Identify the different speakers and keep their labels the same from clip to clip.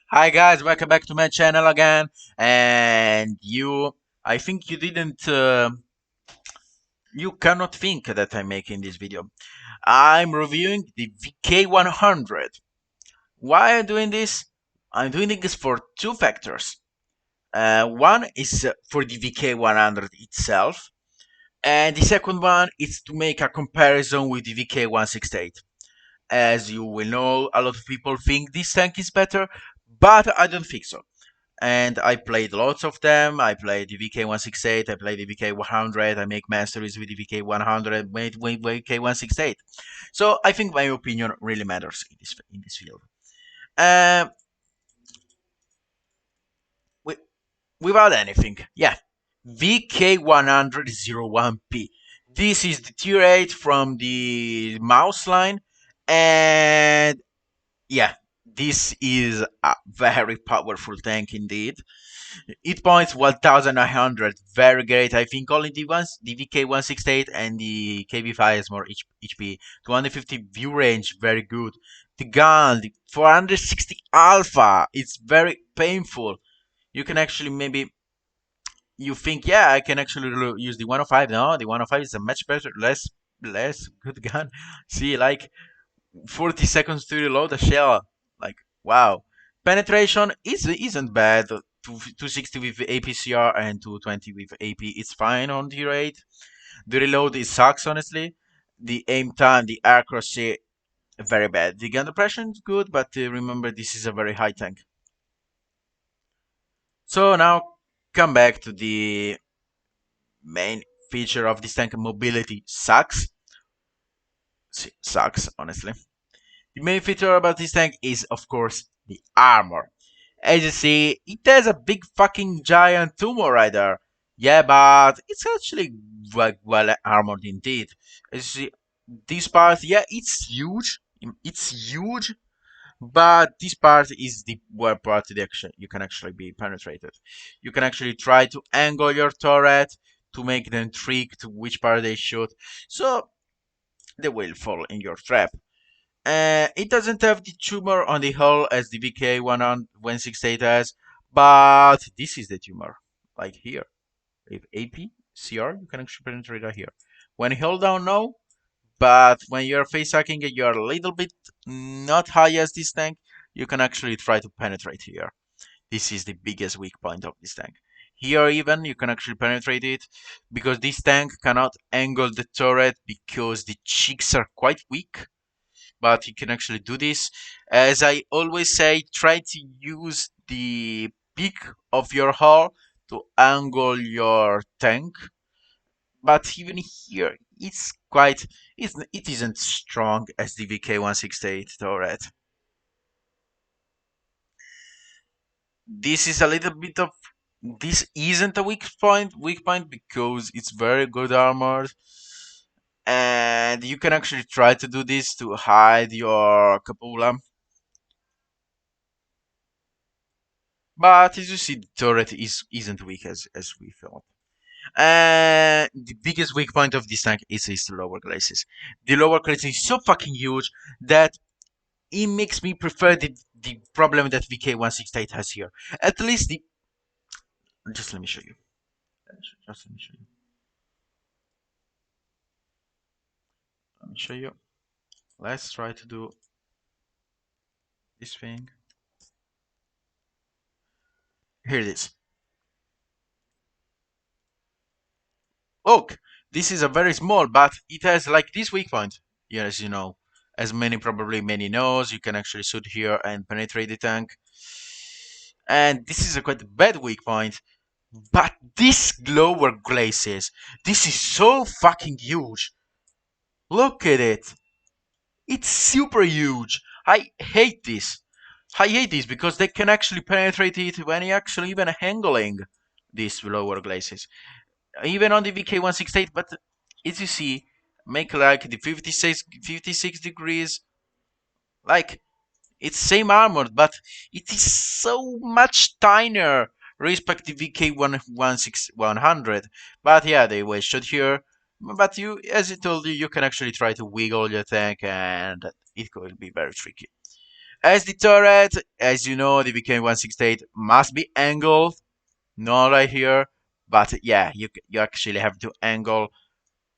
Speaker 1: Hi guys, welcome back to my channel again. And I think you cannot think that I'm making this video. I'm reviewing the VK100. Why am I doing this? I'm doing this for two factors. One is for the VK100 itself, and the second one is to make a comparison with the VK168. As you will know, a lot of people think this tank is better, but I don't think so. And I played lots of them. I played the VK168, I played the VK100, I make masteries with the VK100, with VK168. So I think my opinion really matters in this field. Um, wi- Without anything, yeah, VK100 This is the tier 8 from the mouse line, and yeah, this is a very powerful tank indeed. It points 1900, very great. I think only the VK168 and the KB5 has more HP. 250 view range, very good. The gun, the 460 alpha, it's very painful. You can actually maybe you think, yeah, I can actually use the 105. No, the 105 is a much better, less good gun. See, like 40 seconds to reload a shell. Like, wow. Penetration isn't bad. 260 with APCR and 220 with AP. It's fine on the rate. The reload is sucks, honestly. The aim time, the accuracy, very bad. The gun depression is good, but remember, this is a very high tank. So now, come back to the main feature of this tank. Mobility sucks. Sucks, honestly. The main feature about this tank is, of course, the armor. As you see, it has a big fucking giant tumor right there. Yeah, but it's actually well armored indeed. As you see, this part, yeah, it's huge. It's huge, but this part is the where part that you can actually be penetrated. You can actually try to angle your turret to make them trick to which part they shoot, so they will fall in your trap. It doesn't have the tumor on the hull as the VK168 has, but this is the tumor, like here. With AP, CR, you can actually penetrate right here. When you hold down, no, but when you're face hacking and you're a little bit not high as this tank, you can actually try to penetrate here. This is the biggest weak point of this tank. Here even, you can actually penetrate it, because this tank cannot angle the turret because the cheeks are quite weak, but you can actually do this. As I always say, try to use the peak of your hull to angle your tank. But even here, it isn't strong as the VK168 turret. This is a little bit of this isn't a weak point because it's very good armored, and you can actually try to do this to hide your cupola. But as you see, the turret isn't weak as we thought. And the biggest weak point of this tank is its lower glacis. The lower glacis is so fucking huge that it makes me prefer the problem that VK168 has here. At least the just let me show you. Just let me show you. Let me show you. Let's try to do this thing. Here it is. Look, this is a very small, but it has like this weak point. Yes, you know, as many knows, you can actually shoot here and penetrate the tank. And this is a quite bad weak point. But this lower glacis, this is so fucking huge. Look at it. It's super huge. I hate this. I hate this because they can actually penetrate it when you're actually even handling these lower glacis. Even on the VK168, but as you see, make like the 56 degrees, like it's same armored, but it is so much tinier respect the VK100. But yeah, they were shot here. But you, as I told you, you can actually try to wiggle your tank, and it will be very tricky. As the turret, as you know, the VK168 must be angled, not right here, but yeah, you actually have to angle,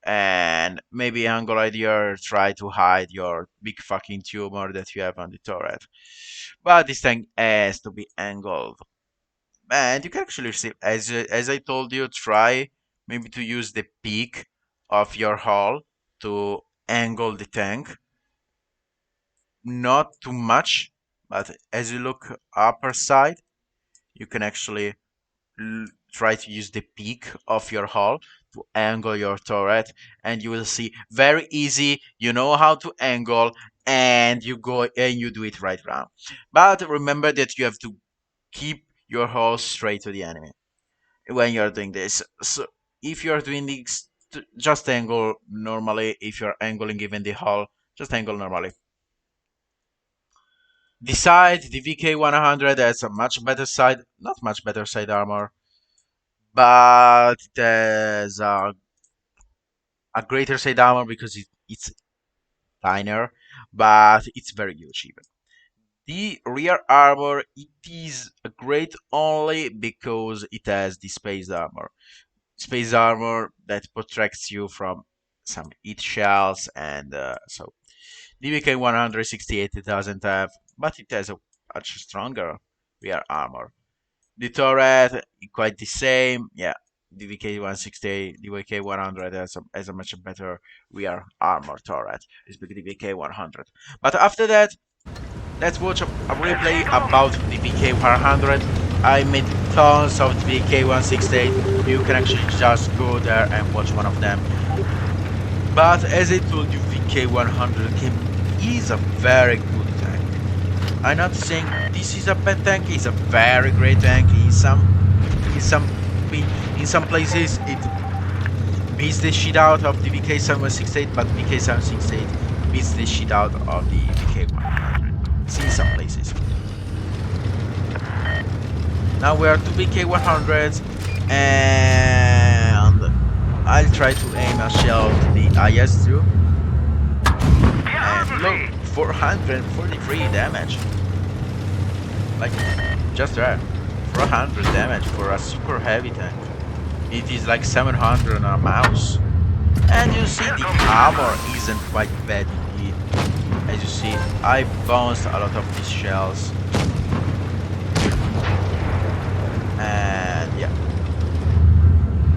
Speaker 1: and maybe angle right here, try to hide your big fucking tumor that you have on the turret. But this thing has to be angled. And you can actually see, as I told you, try maybe to use the peak of your hull to angle the tank. Not too much, but as you look upper side, you can actually try to use the peak of your hull to angle your turret, and you will see very easy. You know how to angle, and you go and you do it right round. But remember that you have to keep your hull straight to the enemy when you're doing this. So if you're doing this, just angle normally. If you're angling even the hull, just angle normally. The side, the VK100 has a much better side, not much better side armor, but it has a greater side armor because it's tinier, but it's very huge even. The rear armor, it is great only because it has the space armor. Space armor that protects you from some hit shells, and so DBK 168 it doesn't have, but it has a much stronger rear armor. The turret quite the same, yeah. DBK 168, DBK 100 has a much better rear armor turret. It's DBK 100. But after that, let's watch a replay about the VK100. I made tons of VK168. You can actually just go there and watch one of them. But as I told you, VK100 is a very good tank. I'm not saying this is a bad tank. It's a very great tank. In some places it beats the shit out of the VK768, but VK768 beats the shit out of the VK100. In some places. Now we are to VK100s, and I'll try to aim a shell to the IS-2. And look, 443 damage. Like, just there. 400 damage for a super heavy tank. It is like 700 on a mouse. And you see the armor isn't quite bad indeed. As you see, I bounced a lot of these shells. And yeah.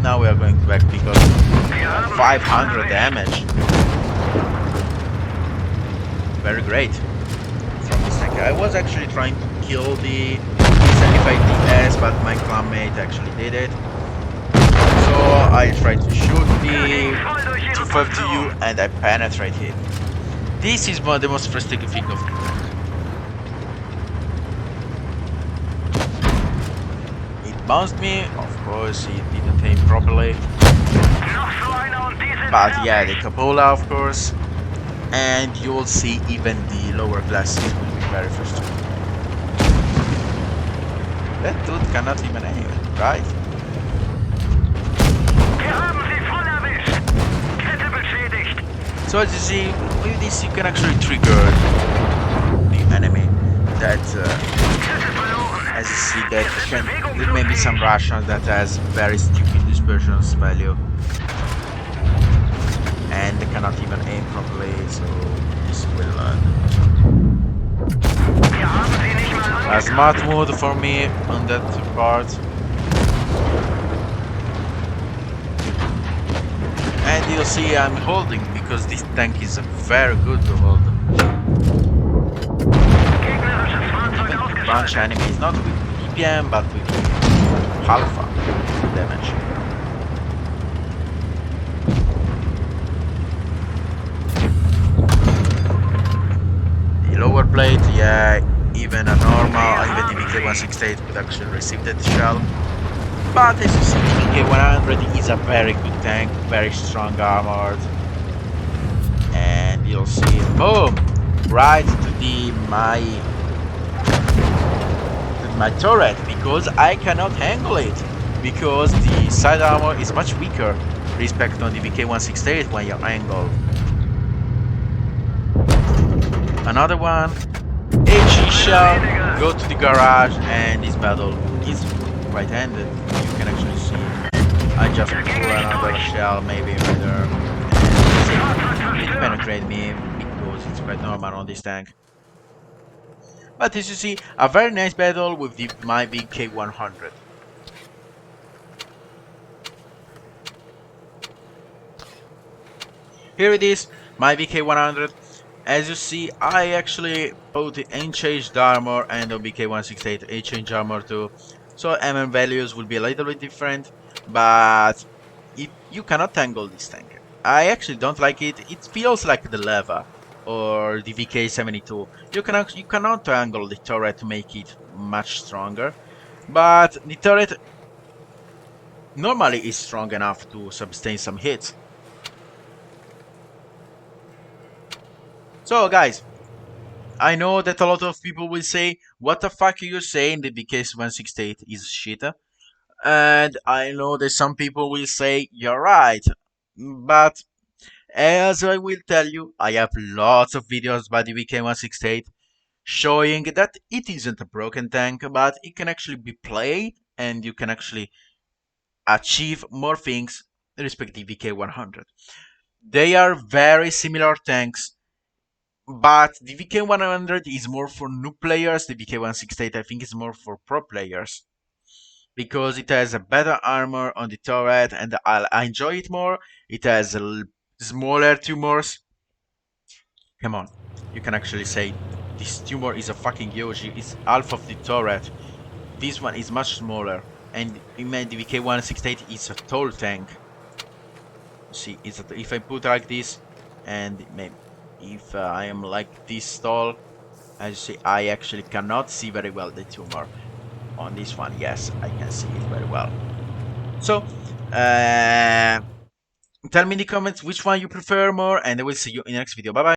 Speaker 1: Now we are going back because 500 damage. Very great from this tank. I was actually trying to kill the 75DS, but my clanmate actually did it. So I tried to shoot the 250U and I penetrated him. This is the most frustrating thing of the tank. It bounced me, of course it didn't aim properly. But yeah, the cupola of course. And you will see even the lower classes will be very frustrating. That dude cannot even aim, right? So as you see, with this you can actually trigger the enemy. That as you see, that there may be some Russians that has very stupid dispersion value. And they cannot even aim properly, so this will a smart move for me on that part. And you'll see I'm holding because this tank is very good to hold. Even bunch enemies, not with EPM but with alpha damage. Lower plate, yeah, even a normal, even the VK168 could actually receive that shell. But as you see, the VK100 is a very good tank, very strong armored. And you'll see, boom, right to my turret, because I cannot handle it. Because the side armor is much weaker respect on the VK168 when you're angled. Another one, shell, go to the garage, and this battle is quite ended. You can actually see I just pull another shell maybe right there. And see, it penetrate me because it's quite normal on this tank. But as you see, a very nice battle with my VK100. Here it is, my VK100. As you see, I actually bought the unchanged armor and the VK168 unchanged armor too. So MM values will be a little bit different, but you cannot tangle this tank. I actually don't like it. It feels like the Leva or the VK72. You cannot angle the turret to make it much stronger, but the turret normally is strong enough to sustain some hits. So guys, I know that a lot of people will say, what the fuck are you saying, the VK168 is shit? And I know that some people will say, you're right. But as I will tell you, I have lots of videos by the VK168 showing that it isn't a broken tank, but it can actually be played and you can actually achieve more things respect the VK100. They are very similar tanks, but the VK100 is more for new players. The VK168 I think is more for pro players because it has a better armor on the turret and I enjoy it more. It has smaller tumors. Come on, you can actually say this tumor is a fucking huge. It's half of the turret. This one is much smaller, and the VK168 is a tall tank. See, if I put like this, and maybe if I am like this tall, as you see, I actually cannot see very well the tumor. On this one, yes, I can see it very well. So, tell me in the comments which one you prefer more, and I will see you in the next video. Bye bye.